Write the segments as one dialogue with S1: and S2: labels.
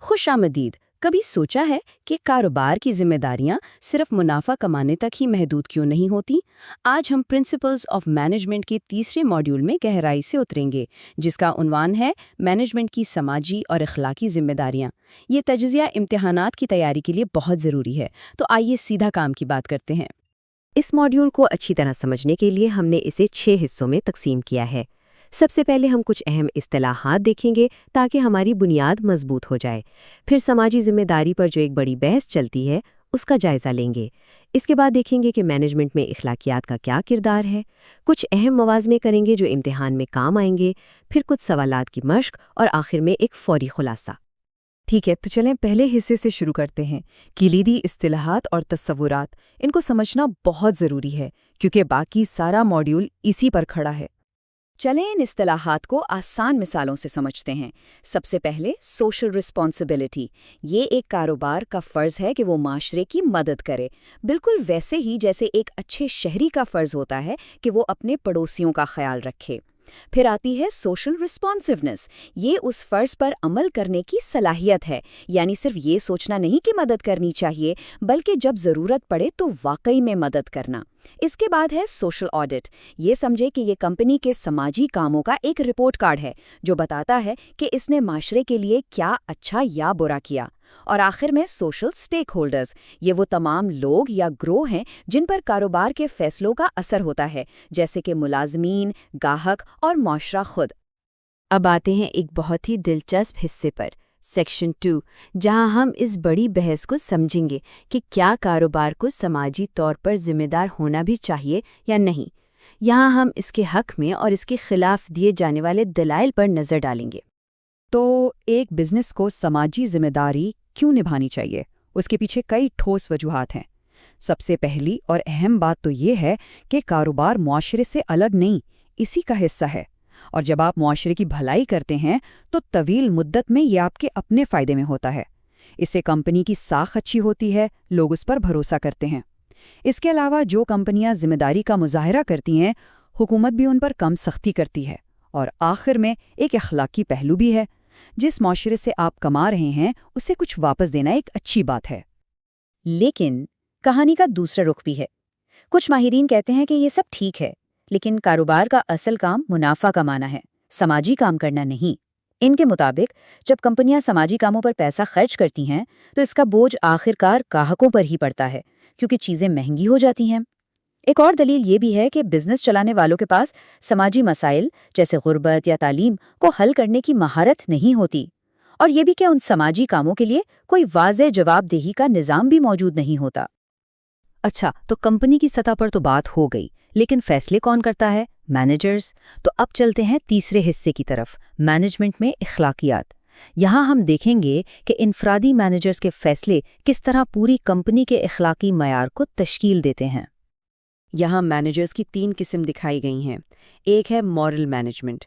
S1: خوش آمدید۔ کبھی سوچا ہے کہ کاروبار کی ذمہ داریاں صرف منافع کمانے تک ہی محدود کیوں نہیں ہوتی؟ آج ہم پرنسپلز آف مینجمنٹ کے تیسرے ماڈیول میں گہرائی سے اتریں گے، جس کا عنوان ہے مینجمنٹ کی سماجی اور اخلاقی ذمہ داریاں۔ یہ تجزیہ امتحانات کی تیاری کے لیے بہت ضروری ہے، تو آئیے سیدھا کام کی بات کرتے ہیں۔
S2: اس ماڈیول کو اچھی طرح سمجھنے کے لیے ہم نے اسے 6 حصوں میں تقسیم کیا ہے۔ سب سے پہلے ہم کچھ اہم اصطلاحات دیکھیں گے تاکہ ہماری بنیاد مضبوط ہو جائے۔ پھر سماجی ذمہ داری پر جو ایک بڑی بحث چلتی ہے اس کا جائزہ لیں گے۔ اس کے بعد دیکھیں گے کہ مینجمنٹ میں اخلاقیات کا کیا کردار ہے۔ کچھ اہم موازنے کریں گے جو امتحان میں کام آئیں گے، پھر کچھ سوالات کی مشق اور آخر میں ایک فوری خلاصہ۔
S3: ٹھیک ہے، تو چلیں پہلے حصے سے شروع کرتے ہیں۔ کلیدی اصطلاحات اور تصورات، ان کو سمجھنا بہت ضروری ہے کیونکہ باقی سارا ماڈیول اسی پر کھڑا ہے۔
S4: چلیں ان اصطلاحات کو آسان مثالوں سے سمجھتے ہیں۔ سب سے پہلے سوشل رسپانسبلٹی۔ یہ ایک کاروبار کا فرض ہے کہ وہ معاشرے کی مدد کرے، بالکل ویسے ہی جیسے ایک اچھے شہری کا فرض ہوتا ہے کہ وہ اپنے پڑوسیوں کا خیال رکھے۔ پھر آتی ہے سوشل رسپانسونیس۔ یہ اس فرض پر عمل کرنے کی صلاحیت ہے، یعنی صرف یہ سوچنا نہیں کہ مدد کرنی چاہیے، بلکہ جب ضرورت پڑے تو واقعی میں مدد کرنا۔ اس کے بعد ہے سوشل آڈٹ۔ یہ سمجھے کہ یہ کمپنی کے سماجی کاموں کا ایک رپورٹ کارڈ ہے جو بتاتا ہے کہ اس نے معاشرے کے لیے کیا اچھا یا برا کیا۔ اور آخر میں سوشل سٹیک ہولڈرز۔ یہ وہ تمام لوگ یا گروہ ہیں جن پر کاروبار کے فیصلوں کا اثر ہوتا ہے، جیسے کہ ملازمین، گاہک اور معاشرہ خود۔
S2: اب آتے ہیں ایک بہت ہی دلچسپ حصے پر، سیکشن 2، جہاں ہم اس بڑی بحث کو سمجھیں گے کہ کیا کاروبار کو سماجی طور پر ذمہ دار ہونا بھی چاہیے یا نہیں۔ یہاں ہم اس کے حق میں اور اس کے خلاف دیے جانے والے دلائل پر نظر ڈالیں گے۔
S3: تو ایک بزنس کو سماجی ذمہ داری کیوں نبھانی چاہیے؟ اس کے پیچھے کئی ٹھوس وجوہات ہیں۔ سب سے پہلی اور اہم بات تو یہ ہے کہ کاروبار معاشرے سے الگ نہیں، اسی کا حصہ ہے، اور جب آپ معاشرے کی بھلائی کرتے ہیں تو طویل مدت میں یہ آپ کے اپنے فائدے میں ہوتا ہے۔ اس سے کمپنی کی ساکھ اچھی ہوتی ہے، لوگ اس پر بھروسہ کرتے ہیں۔ اس کے علاوہ جو کمپنیاں ذمہ داری کا مظاہرہ کرتی ہیں، حکومت بھی ان پر کم سختی کرتی ہے۔ اور آخر میں ایک اخلاقی پہلو بھی ہے۔ جس معاشرے سے آپ کما رہے ہیں اسے کچھ واپس دینا ایک اچھی بات ہے۔
S4: لیکن کہانی کا دوسرا رخ بھی ہے۔ کچھ ماہرین کہتے ہیں کہ یہ سب ٹھیک ہے، لیکن کاروبار کا اصل کام منافع کمانا ہے، سماجی کام کرنا نہیں۔ ان کے مطابق جب کمپنیاں سماجی کاموں پر پیسہ خرچ کرتی ہیں تو اس کا بوجھ آخرکار گاہکوں پر ہی پڑتا ہے، کیونکہ چیزیں مہنگی ہو جاتی ہیں۔ ایک اور دلیل یہ بھی ہے کہ بزنس چلانے والوں کے پاس سماجی مسائل جیسے غربت یا تعلیم کو حل کرنے کی مہارت نہیں ہوتی، اور یہ بھی کہ ان سماجی کاموں کے لیے کوئی واضح جواب دہی کا نظام بھی موجود نہیں ہوتا۔
S2: اچھا، تو کمپنی کی سطح پر تو بات ہو گئی، لیکن فیصلے کون کرتا ہے؟ مینیجرز۔ تو اب چلتے ہیں تیسرے حصے کی طرف، مینجمنٹ میں اخلاقیات۔ یہاں ہم دیکھیں گے کہ انفرادی مینیجرز کے فیصلے کس طرح پوری کمپنی کے اخلاقی معیار کو تشکیل دیتے ہیں۔
S1: یہاں مینیجرز کی 3 قسم دکھائی گئی ہیں۔ ایک ہے مورل مینجمنٹ۔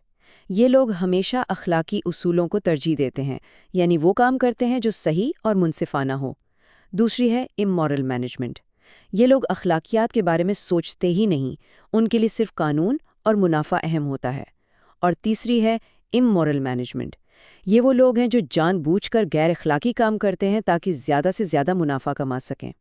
S1: یہ لوگ ہمیشہ اخلاقی اصولوں کو ترجیح دیتے ہیں، یعنی وہ کام کرتے ہیں جو صحیح اور منصفانہ ہو۔ دوسری ہے امورل مینجمنٹ۔ یہ لوگ اخلاقیات کے بارے میں سوچتے ہی نہیں، ان کے لیے صرف قانون اور منافع اہم ہوتا ہے۔ اور تیسری ہے امورل مینجمنٹ۔ یہ وہ لوگ ہیں جو جان بوجھ کر غیر اخلاقی کام کرتے ہیں تاکہ زیادہ سے زیادہ منافع کما سکیں۔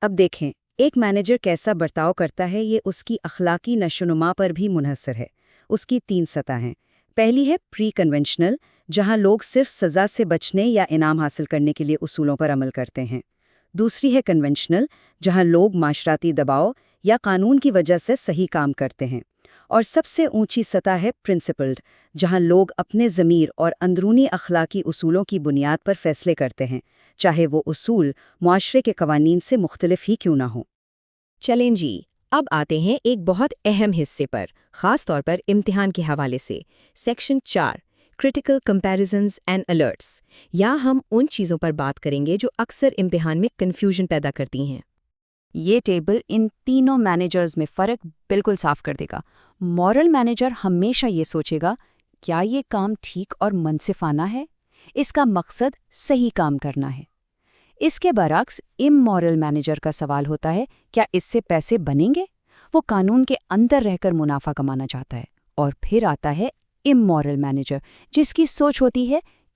S4: اب دیکھیں ایک مینیجر کیسا برتاؤ کرتا ہے، یہ اس کی اخلاقی نشوونما پر بھی منحصر ہے۔ اس کی 3 سطح ہیں۔ پہلی ہے پری کنونشنل، جہاں لوگ صرف سزا سے بچنے یا انعام حاصل کرنے کے لیے اصولوں پر عمل کرتے ہیں۔ دوسری ہے کنونشنل، جہاں لوگ معاشرتی دباؤ یا قانون کی وجہ سے صحیح کام کرتے ہیں۔ اور سب سے اونچی سطح ہے پرنسپلڈ، جہاں لوگ اپنے ضمیر اور اندرونی اخلاقی اصولوں کی بنیاد پر فیصلے کرتے ہیں، چاہے وہ اصول معاشرے کے قوانین سے مختلف ہی کیوں نہ ہوں۔
S2: چلیں جی، اب آتے ہیں ایک بہت اہم حصے پر، خاص طور پر امتحان کے حوالے سے، سیکشن 4، کرٹیکل کمپیریزنز اینڈ الرٹس۔ یہاں ہم ان چیزوں پر بات کریں گے جو اکثر امتحان میں کنفیوژن پیدا کرتی ہیں۔
S3: یہ ٹیبل ان تینوں مینیجرز میں فرق بالکل صاف کر دے گا۔ مورل مینیجر ہمیشہ یہ سوچے گا، کیا یہ کام ٹھیک اور منصفانہ ہے؟ اس کا مقصد صحیح کام کرنا ہے۔ اس کے برعکس امورل مینیجر کا سوال ہوتا ہے، کیا اس سے پیسے بنیں گے؟ وہ قانون کے اندر رہ کر منافع کمانا چاہتا ہے۔ اور پھر آتا ہے امورل مینیجر، جس کی سوچ ہوتی ہے